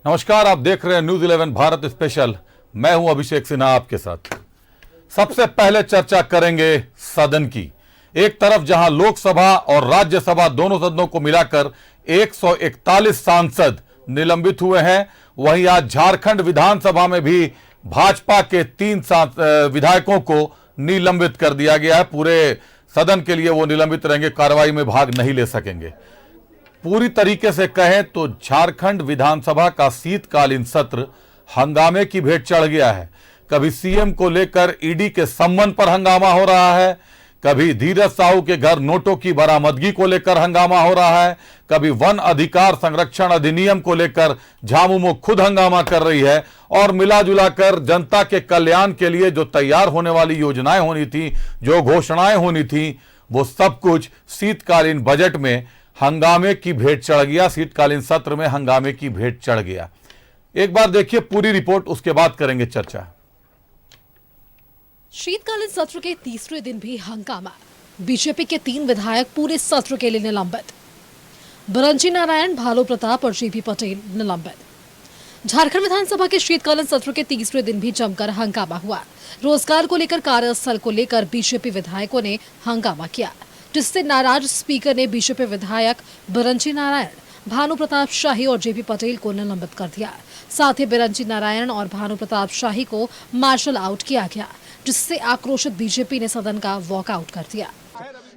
नमस्कार, आप देख रहे हैं न्यूज 11 भारत स्पेशल। मैं हूं अभिषेक सिन्हा आपके साथ। सबसे पहले चर्चा करेंगे सदन की। एक तरफ जहां लोकसभा और राज्यसभा दोनों सदनों को मिलाकर 141 सांसद निलंबित हुए हैं, वहीं आज झारखंड विधानसभा में भी भाजपा के 3 विधायकों को निलंबित कर दिया गया है। पूरे सदन के लिए वो निलंबित रहेंगे, कार्रवाई में भाग नहीं ले सकेंगे। पूरी तरीके से कहें तो झारखंड विधानसभा का शीतकालीन सत्र हंगामे की भेंट चढ़ गया है। कभी सीएम को लेकर ईडी के सम्मन पर हंगामा हो रहा है, कभी धीरज साहू के घर नोटों की बरामदगी को लेकर हंगामा हो रहा है, कभी वन अधिकार संरक्षण अधिनियम को लेकर झामुमो खुद हंगामा कर रही है, और मिला जुलाकर जनता के कल्याण के लिए जो तैयार होने वाली योजनाएं होनी थी, जो घोषणाएं होनी थी, वो सब कुछ शीतकालीन बजट में हंगामे की भेंट चढ़ गया। शीतकालीन सत्र में हंगामे की भेंट चढ़ गया। एक बार देखिए पूरी रिपोर्ट, उसके बाद करेंगे चर्चा। शीतकालीन सत्र के तीसरे दिन भी हंगामा। बीजेपी के 3 विधायक पूरे सत्र के लिए निलंबित। बिरंची नारायण, भालू प्रताप और जेपी पटेल निलंबित। झारखंड विधानसभा के शीतकालीन सत्र के तीसरे दिन भी जमकर हंगामा हुआ। रोजगार को लेकर, कार्यस्थल को लेकर बीजेपी विधायकों ने हंगामा किया, जिससे नाराज स्पीकर ने बीजेपी विधायक बिरंची नारायण, भानु प्रताप शाही और जेपी पटेल को निलंबित कर दिया। साथ ही बिरंची नारायण और भानु प्रताप शाही को मार्शल आउट किया गया, जिससे आक्रोशित बीजेपी ने सदन का वॉकआउट कर दिया।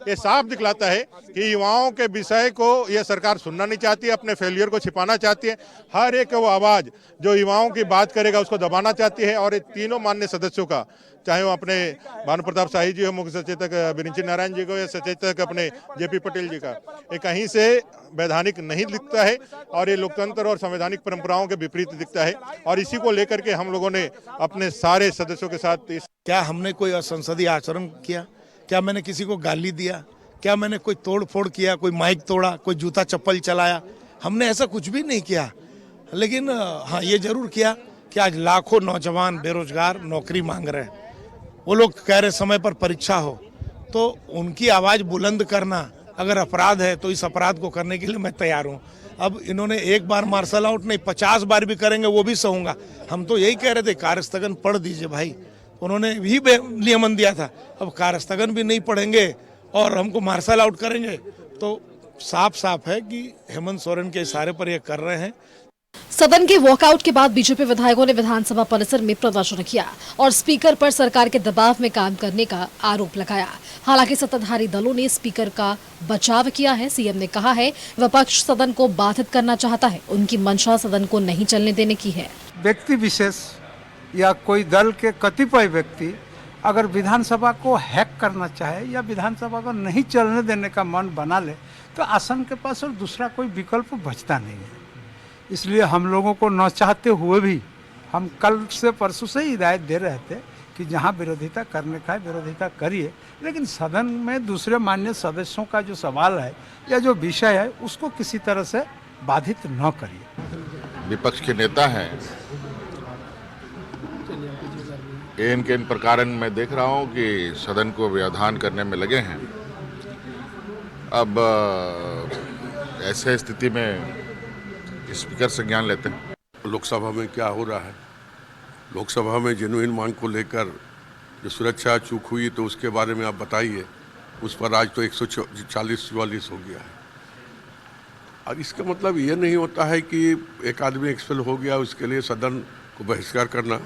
ये साफ दिखलाता है कि युवाओं के विषय को यह सरकार सुनना नहीं चाहती है, अपने फेलियर को छिपाना चाहती है। हर एक वो आवाज जो युवाओं की बात करेगा उसको दबाना चाहती है। और ये तीनों माननीय सदस्यों का, चाहे वो अपने भानु प्रताप शाही जी हो, मुख्य सचेतक बिरंची नारायण जी को, या सचेतक अपने जेपी पटेल जी का, ये कहीं से वैधानिक नहीं दिखता है और ये लोकतंत्र और संवैधानिक परंपराओं के विपरीत दिखता है। और इसी को लेकर के हम लोगों ने अपने सारे सदस्यों के साथ क्या हमने कोई असंसदीय आचरण किया? क्या मैंने किसी को गाली दिया? क्या मैंने कोई तोड़ फोड़ किया? कोई माइक तोड़ा? कोई जूता चप्पल चलाया? हमने ऐसा कुछ भी नहीं किया। लेकिन हाँ, ये जरूर किया कि आज लाखों नौजवान बेरोजगार नौकरी मांग रहे हैं। वो लोग कह रहे समय पर परीक्षा हो, तो उनकी आवाज़ बुलंद करना अगर अपराध है तो इस अपराध को करने के लिए मैं तैयार हूँ। अब इन्होंने एक बार मार्शल आउट नहीं, 50 बार भी करेंगे वो भी सहूँगा। हम तो यही कह रहे थे कार्यस्थगन पढ़ दीजिए भाई, उन्होंने भी नियमन दिया था। अब कार्यस्थगन भी नहीं पढ़ेंगे और हमको मार्शल आउट करेंगे, तो साफ साफ है कि हेमंत सोरेन के इशारे पर ये कर रहे हैं। सदन के वॉकआउट के बाद बीजेपी विधायकों ने विधानसभा परिसर में प्रदर्शन किया और स्पीकर पर सरकार के दबाव में काम करने का आरोप लगाया। हालांकि सत्ताधारी दलों ने स्पीकर का बचाव किया है। सीएम ने कहा है विपक्ष सदन को बाधित करना चाहता है, उनकी मंशा सदन को नहीं चलने देने की है। व्यक्ति विशेष या कोई दल के कतिपय व्यक्ति अगर विधानसभा को हैक करना चाहे या विधानसभा को नहीं चलने देने का मन बना ले, तो आसन के पास और दूसरा कोई विकल्प बचता नहीं है। इसलिए हम लोगों को न चाहते हुए भी हम कल से परसों से हिदायत दे रहे थे कि जहां विरोधिता करने का है विरोधिता करिए, लेकिन सदन में दूसरे मान्य सदस्यों का जो सवाल है या जो विषय है उसको किसी तरह से बाधित न करिए। विपक्ष के नेता हैं, इन प्रकार मैं देख रहा हूं कि सदन को व्यवधान करने में लगे हैं। अब ऐसे स्थिति में स्पीकर संज्ञान लेते हैं। लोकसभा में क्या हो रहा है? लोकसभा में जेन्युइन मांग को लेकर जो सुरक्षा चूक हुई तो उसके बारे में आप बताइए। उस पर आज तो 140-44 हो गया है। और इसका मतलब ये नहीं होता है कि एक आदमी एक्सपेल हो गया उसके लिए सदन को बहिष्कार करना,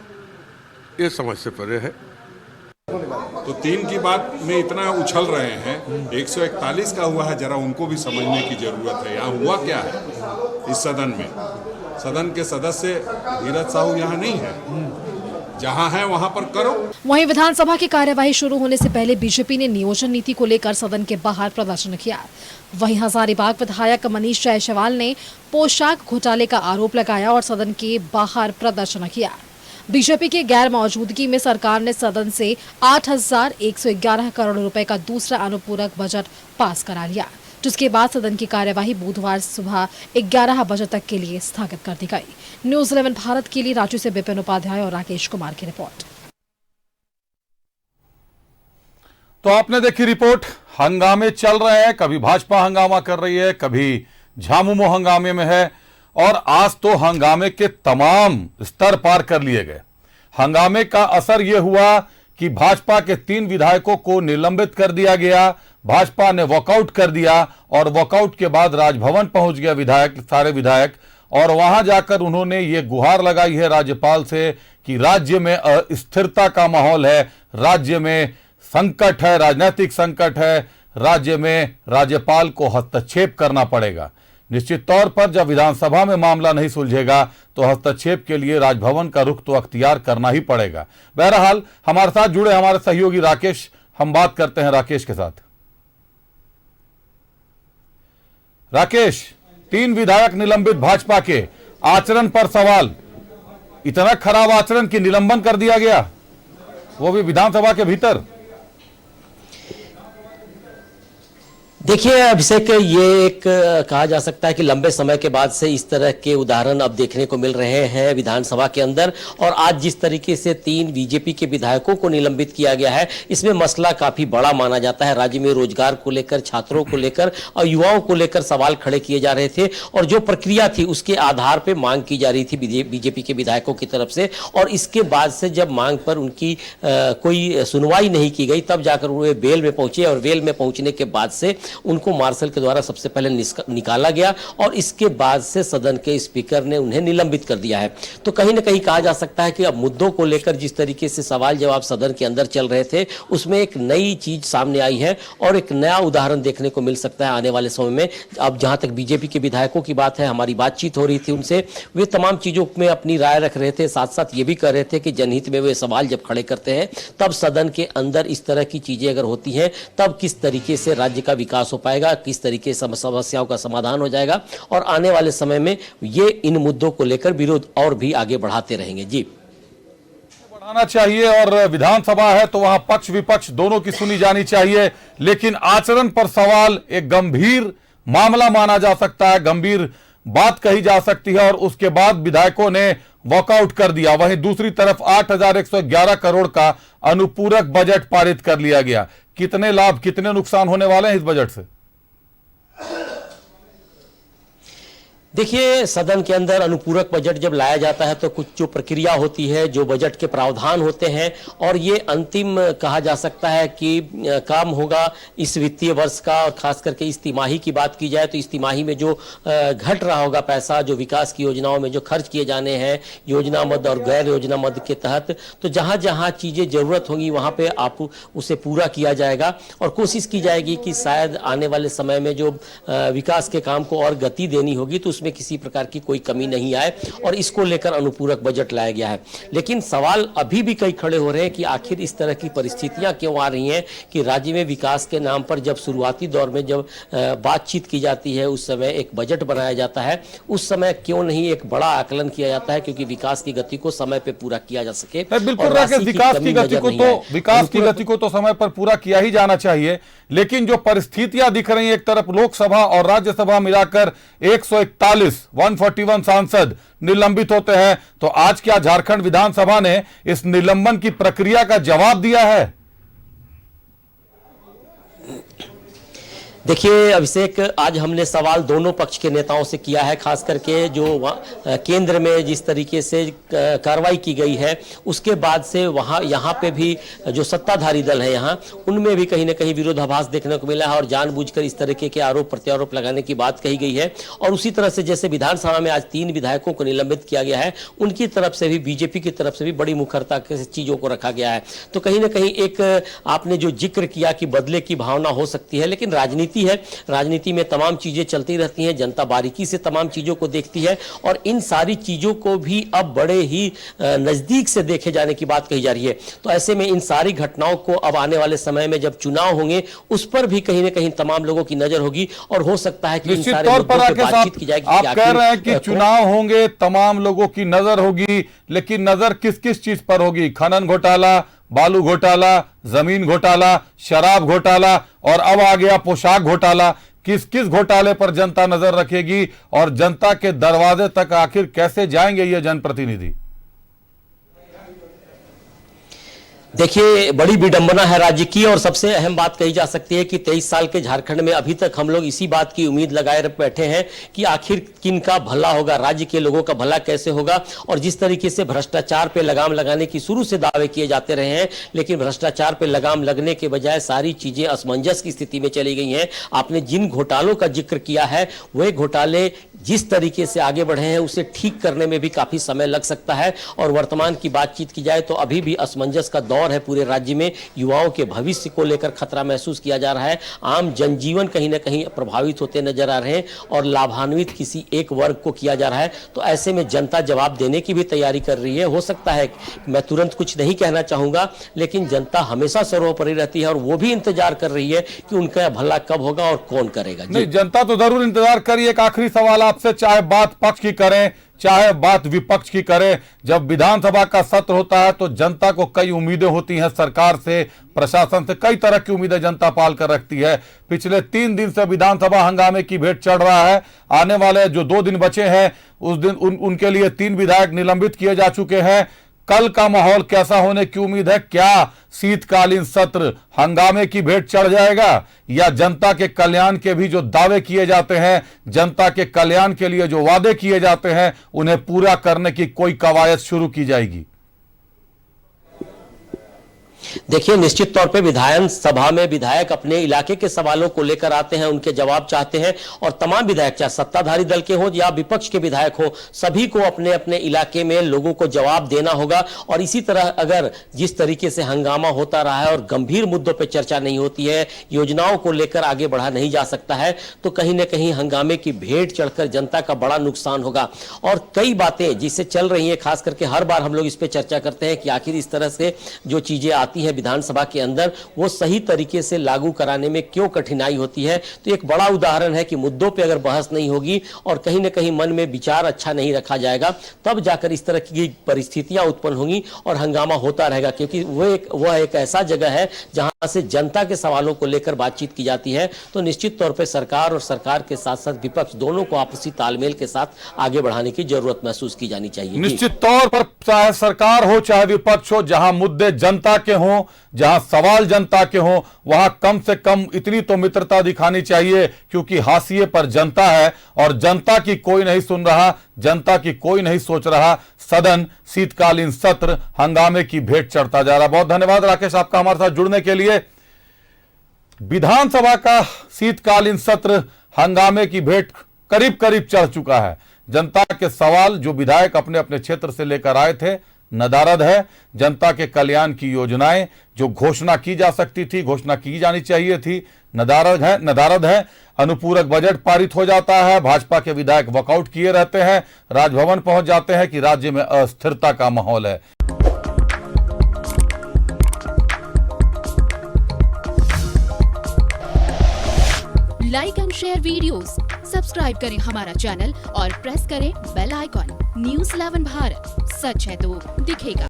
ये समझ से परे है। तो 3 की बात में इतना उछल रहे हैं, 141 का हुआ है, जरा उनको भी समझने की जरूरत है। यहाँ हुआ क्या है इस सदन में? सदन के सदस्य धीरज साहू यहाँ नहीं है, जहाँ है वहाँ पर करो। वहीं विधानसभा की कार्यवाही शुरू होने से पहले बीजेपी ने नियोजन नीति को लेकर सदन के बाहर प्रदर्शन किया। वहीं हजारीबाग विधायक मनीष जायसवाल ने पोशाक घोटाले का आरोप लगाया और सदन के बाहर प्रदर्शन किया। बीजेपी के गैर मौजूदगी में सरकार ने सदन से 8,111 करोड़ रुपए का दूसरा अनुपूरक बजट पास करा लिया, जिसके बाद सदन की कार्यवाही बुधवार सुबह 11 बजे तक के लिए स्थगित कर दी गई। न्यूज 11 भारत के लिए रांची से विपिन उपाध्याय और राकेश कुमार की रिपोर्ट। तो आपने देखी रिपोर्ट। हंगामे चल रहे हैं, कभी भाजपा हंगामा कर रही है, कभी झामुमो हंगामे में है, और आज तो हंगामे के तमाम स्तर पार कर लिए गए। हंगामे का असर यह हुआ कि भाजपा के 3 विधायकों को निलंबित कर दिया गया। भाजपा ने वॉकआउट कर दिया और वॉकआउट के बाद राजभवन पहुंच गया सारे विधायक, और वहां जाकर उन्होंने ये गुहार लगाई है राज्यपाल से कि राज्य में अस्थिरता का माहौल है, राज्य में संकट है, राजनीतिक संकट है, राज्य में राज्यपाल को हस्तक्षेप करना पड़ेगा। निश्चित तौर पर जब विधानसभा में मामला नहीं सुलझेगा तो हस्तक्षेप के लिए राजभवन का रुख तो अख्तियार करना ही पड़ेगा। बहरहाल हमारे साथ जुड़े हमारे सहयोगी राकेश, हम बात करते हैं राकेश के साथ। राकेश, 3 विधायक निलंबित भाजपा के, आचरण पर सवाल, इतना खराब आचरण की निलंबन कर दिया गया, वो भी विधानसभा के भीतर। देखिए अभिषेक, ये एक कहा जा सकता है कि लंबे समय के बाद से इस तरह के उदाहरण अब देखने को मिल रहे हैं विधानसभा के अंदर। और आज जिस तरीके से 3 बीजेपी के विधायकों को निलंबित किया गया है, इसमें मसला काफी बड़ा माना जाता है। राज्य में रोजगार को लेकर, छात्रों को लेकर और युवाओं को लेकर सवाल खड़े किए जा रहे थे, और जो प्रक्रिया थी उसके आधार पर मांग की जा रही थी बीजेपी के विधायकों की तरफ से। और इसके बाद से जब मांग पर उनकी कोई सुनवाई नहीं की गई, तब जाकर वे बेल में पहुंचे, और बेल में पहुंचने के बाद से उनको मार्शल के द्वारा सबसे पहले निकाला गया, और इसके बाद से सदन के स्पीकर ने उन्हें निलंबित कर दिया है। तो कहीं ना कहीं कहा जा सकता है कि अब मुद्दों को लेकर जिस तरीके से सवाल जवाब सदन के अंदर चल रहे थे, उसमें एक नई चीज सामने आई है और एक नया उदाहरण देखने को मिल सकता है आने वाले समय में। अब जहां तक बीजेपी के विधायकों की बात है, हमारी बातचीत हो रही थी उनसे, वे तमाम चीजों में अपनी राय रख रहे थे। साथ साथ ये भी कह रहे थे कि जनहित में वे सवाल जब खड़े करते हैं, तब सदन के अंदर इस तरह की चीजें अगर होती हैं, तब किस तरीके से राज्य का विकास हो पाएगा, किस तरीके से समस्याओं का समाधान हो जाएगा। और आने वाले समय में ये इन मुद्दों को लेकर विरोध और भी आगे बढ़ाते रहेंगे। जी, बढ़ाना चाहिए, और विधानसभा है तो वहां पक्ष विपक्ष दोनों की सुनी जानी चाहिए, लेकिन आचरण पर सवाल एक गंभीर मामला माना जा सकता है, गंभीर बात कही जा सकती है, और उसके बाद विधायकों ने वॉकआउट कर दिया। वहीं दूसरी तरफ 8,111 करोड़ का अनुपूरक बजट पारित कर लिया गया। कितने लाभ, कितने नुकसान होने वाले हैं इस बजट से? देखिए, सदन के अंदर अनुपूरक बजट जब लाया जाता है तो कुछ जो प्रक्रिया होती है, जो बजट के प्रावधान होते हैं, और ये अंतिम कहा जा सकता है कि काम होगा इस वित्तीय वर्ष का। और खास करके इस तिमाही की बात की जाए तो इस तिमाही में जो घट रहा होगा पैसा, जो विकास की योजनाओं में जो खर्च किए जाने हैं योजना मद और गैर योजना मद के तहत, तो जहां जहां चीजें जरूरत होंगी वहां पे आप उसे पूरा किया जाएगा, और कोशिश की जाएगी कि शायद आने वाले समय में जो विकास के काम को और गति देनी होगी तो में किसी प्रकार की कोई कमी नहीं आए, और इसको लेकर अनुपूरक बजट लाया गया है। लेकिन सवाल अभी भी कई खड़े हो रहे हैं कि आखिर इस तरह की परिस्थितियां क्यों आ रही हैं कि राज्य में विकास के नाम पर जब शुरुआती दौर में जब बातचीत की जाती है, उस समय एक बजट बनाया जाता है, उस समय क्यों नहीं एक बड़ा आकलन किया जाता है, क्योंकि विकास की गति को समय पर पूरा किया जा सके। बिल्कुल राकेश, विकास की गति को तो समय पर पूरा किया ही जाना चाहिए, लेकिन जो परिस्थितियां दिख रही हैं, एक तरफ लोकसभा और राज्यसभा मिलाकर 141 सांसद निलंबित होते हैं, तो आज क्या झारखंड विधानसभा ने इस निलंबन की प्रक्रिया का जवाब दिया है? देखिए अभिषेक, आज हमने सवाल दोनों पक्ष के नेताओं से किया है, खास करके जो केंद्र में जिस तरीके से कार्रवाई की गई है, उसके बाद से वहाँ यहाँ पे भी जो सत्ताधारी दल है यहाँ, उनमें भी कहीं ना कहीं विरोधाभास देखने को मिला है, और जानबूझकर इस तरीके के आरोप प्रत्यारोप लगाने की बात कही गई है। और उसी तरह से जैसे विधानसभा में आज 3 विधायकों को निलंबित किया गया है, उनकी तरफ से भी, बीजेपी की तरफ से भी बड़ी मुखरता से चीजों को रखा गया है। तो कहीं ना कहीं एक आपने जो जिक्र किया कि बदले की भावना हो सकती है, लेकिन राजनीति है, राजनीति में तमाम चीजें चलती रहती हैं, जनता बारीकी से तमाम चीजों को देखती है, और इन सारी चीजों को भी अब बड़े ही नजदीक से देखे जाने की बात कही जा रही है। तो ऐसे में इन सारी घटनाओं को अब आने वाले समय में जब चुनाव होंगे, उस पर भी कहीं ना कहीं तमाम लोगों की नजर होगी, और हो सकता है कि इन सारे मुद्दों पर बातचीत की जाएगी। आप कह रहे हैं कि चुनाव होंगे, तमाम लोगों की नजर होगी, लेकिन नजर किस किस चीज पर होगी? खनन घोटाला, बालू घोटाला, जमीन घोटाला, शराब घोटाला, और अब आ गया पोशाक घोटाला। किस किस घोटाले पर जनता नजर रखेगी, और जनता के दरवाजे तक आखिर कैसे जाएंगे ये जनप्रतिनिधि? देखिए, बड़ी विडंबना है राज्य की, और सबसे अहम बात कही जा सकती है कि 23 साल के झारखंड में अभी तक हम लोग इसी बात की उम्मीद लगाए बैठे हैं कि आखिर किन का भला होगा, राज्य के लोगों का भला कैसे होगा। और जिस तरीके से भ्रष्टाचार पे लगाम लगाने की शुरू से दावे किए जाते रहे हैं, लेकिन भ्रष्टाचार पे लगाम लगने के बजाय सारी चीजें असमंजस की स्थिति में चली गई हैं। आपने जिन घोटालों का जिक्र किया है, वह घोटाले जिस तरीके से आगे बढ़े हैं उसे ठीक करने में भी काफी समय लग सकता है। और वर्तमान की बातचीत की जाए तो अभी भी असमंजस का दौर है पूरे राज्य में। युवाओं के भविष्य को लेकर खतरा महसूस किया जा रहा है। आम जनजीवन कहीं ना कहीं प्रभावित होते नजर आ रहे हैं और लाभान्वित किसी एक वर्ग को किया जा रहा है। तो ऐसे में जनता जवाब देने की भी तैयारी कर रही है। हो सकता है मैं तुरंत कुछ नहीं कहना चाहूंगा, लेकिन जनता हमेशा सर्वोपरि रहती है और वो भी इंतजार कर रही है कि उनका भला कब होगा और कौन करेगा। नहीं, जनता तो जरूर इंतजार करिए। एक आखिरी सवाल आपसे, चाहे बात पक्ष की करें चाहे बात विपक्ष की करें, जब विधानसभा का सत्र होता है तो जनता को कई उम्मीदें होती हैं, सरकार से, प्रशासन से कई तरह की उम्मीदें जनता पाल कर रखती है। पिछले 3 दिन से विधानसभा हंगामे की भेंट चढ़ रहा है। आने वाले जो 2 दिन बचे हैं उस दिन उनके लिए 3 विधायक निलंबित किए जा चुके हैं। कल का माहौल कैसा होने की उम्मीद है? क्या शीतकालीन सत्र हंगामे की भेंट चढ़ जाएगा या जनता के कल्याण के भी जो दावे किए जाते हैं, जनता के कल्याण के लिए जो वादे किए जाते हैं, उन्हें पूरा करने की कोई कवायद शुरू की जाएगी? देखिए, निश्चित तौर पे विधानसभा में विधायक अपने इलाके के सवालों को लेकर आते हैं, उनके जवाब चाहते हैं। और तमाम विधायक, चाहे सत्ताधारी दल के हों या विपक्ष के विधायक हों, सभी को अपने अपने इलाके में लोगों को जवाब देना होगा। और इसी तरह अगर जिस तरीके से हंगामा होता रहा है और गंभीर मुद्दों पर चर्चा नहीं होती है, योजनाओं को लेकर आगे बढ़ा नहीं जा सकता है, तो कहीं ना कहीं हंगामे की भेंट चढ़कर जनता का बड़ा नुकसान होगा। और कई बातें जिससे चल रही हैं, खास करके हर बार हम लोग इस पर चर्चा करते हैं कि आखिर इस तरह से जो चीजें आती है विधानसभा के अंदर, वो सही तरीके से लागू कराने में क्यों कठिनाई होती है। तो एक बड़ा उदाहरण है कि मुद्दों पे अगर बहस नहीं होगी और कहीं ना कहीं मन में विचार अच्छा नहीं रखा जाएगा, तब जाकर इस तरह की परिस्थितियां उत्पन्न होंगी और हंगामा होता रहेगा। क्योंकि वह एक ऐसा जगह है जहां से जनता के सवालों को लेकर बातचीत की जाती है। तो निश्चित तौर पर सरकार और सरकार के साथ साथ विपक्ष दोनों को आपसी तालमेल के साथ आगे बढ़ाने की जरूरत महसूस की जानी चाहिए। निश्चित तौर पर चाहे सरकार हो चाहे विपक्ष हो, जहां मुद्दे जनता के हों, जहां सवाल जनता के हों, वहां कम से कम इतनी तो मित्रता दिखानी चाहिए, क्योंकि हाशिए पर जनता है और जनता की कोई नहीं सुन रहा, जनता की कोई नहीं सोच रहा। सदन शीतकालीन सत्र हंगामे की भेंट चढ़ता जा रहा। बहुत धन्यवाद राकेश आपका हमारे साथ जुड़ने के लिए। विधानसभा का शीतकालीन सत्र हंगामे की भेंट करीब करीब चढ़ चुका है। जनता के सवाल जो विधायक अपने अपने क्षेत्र से लेकर आए थे, नदारद है। जनता के कल्याण की योजनाएं जो घोषणा की जा सकती थी, घोषणा की जानी चाहिए थी, नदारद है। अनुपूरक बजट पारित हो जाता है, भाजपा के विधायक वॉकआउट किए रहते हैं, राजभवन पहुंच जाते हैं कि राज्य में अस्थिरता का माहौल है। Like and share videos, subscribe करें हमारा चैनल और प्रेस करें बेल आइकॉन। न्यूज़ 11 भारत, सच है तो दिखेगा।